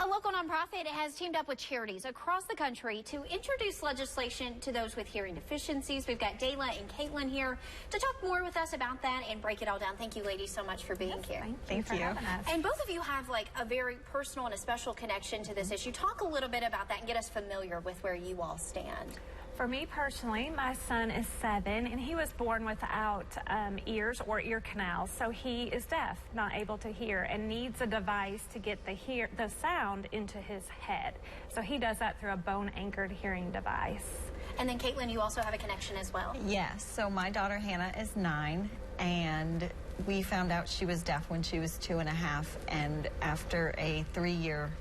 A local nonprofit has teamed up with charities across the country to introduce legislation to those with hearing deficiencies. We've got Dayla and Caitlin here to talk more with us about that and break it all down. Thank you, ladies, so much for being here. Thank you. And both of you have like a very personal and a special connection to this issue. Talk a little bit about that and get us familiar with where you all stand. For me personally, my son is 7 and he was born without ears or ear canals, so he is deaf, not able to hear, and needs a device to get the sound into his head. So he does that through a bone-anchored hearing device. And then Caitlin, you also have a connection as well. Yes, so my daughter Hannah is 9 and we found out she was deaf when she was 2.5, and after a 3-year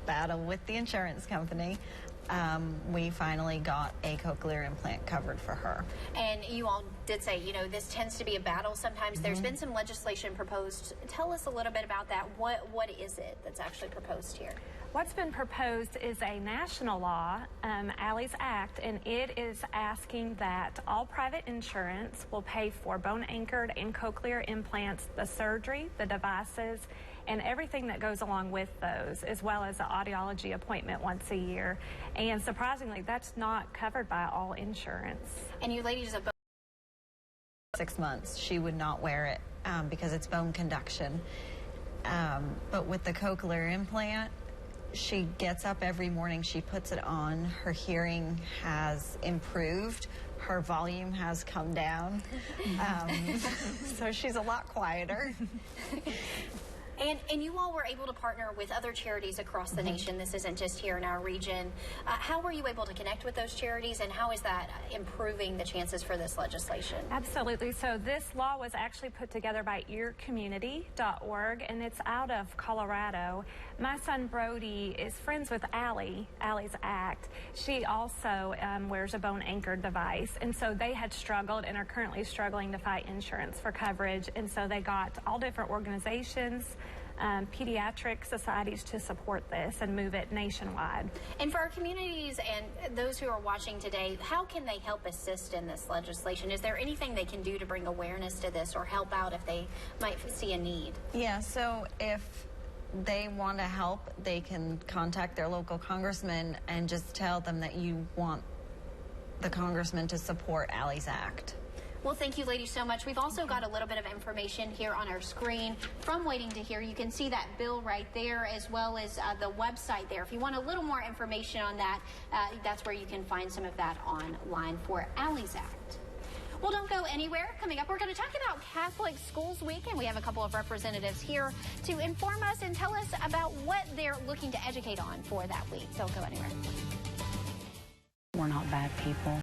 battle with the insurance company, we finally got a cochlear implant covered for her. And you all did say, you know, this tends to be a battle sometimes. There's been some legislation proposed. Tell us a little bit about that. What is it that's actually proposed here? What's been proposed is a national law, Allys Act, and it is asking that all private insurance will pay for bone-anchored and cochlear implants, the surgery, the devices, and everything that goes along with those, as well as the audiology appointment once a year. And surprisingly, that's not covered by all insurance. And you ladies have both 6 months, she would not wear it because it's bone conduction. But with the cochlear implant, she gets up every morning, she puts it on, her hearing has improved, her volume has come down, so she's a lot quieter. And you all were able to partner with other charities across the nation. This isn't just here in our region. How were you able to connect with those charities, and how is that improving the chances for this legislation? Absolutely. So this law was actually put together by earcommunity.org, and it's out of Colorado. My son Brody is friends with Allys Act. She also wears a bone-anchored device, and so they had struggled and are currently struggling to fight insurance for coverage, and so they got all different organizations, pediatric societies to support this and move it nationwide. And for our communities and those who are watching today, how can they help assist in this legislation? Is there anything they can do to bring awareness to this or help out if they might see a need? Yeah, so if they want to help, they can contact their local congressman and just tell them that you want the congressman to support Allys Act. Well, thank you, ladies, so much. We've also got a little bit of information here on our screen from Waiting to Hear. You can see that bill right there, as well as the website there. If you want a little more information on that, that's where you can find some of that online for Allys Act. Well, don't go anywhere. Coming up, we're going to talk about Catholic Schools Week, and we have a couple of representatives here to inform us and tell us about what they're looking to educate on for that week. Don't go anywhere. We're not bad people.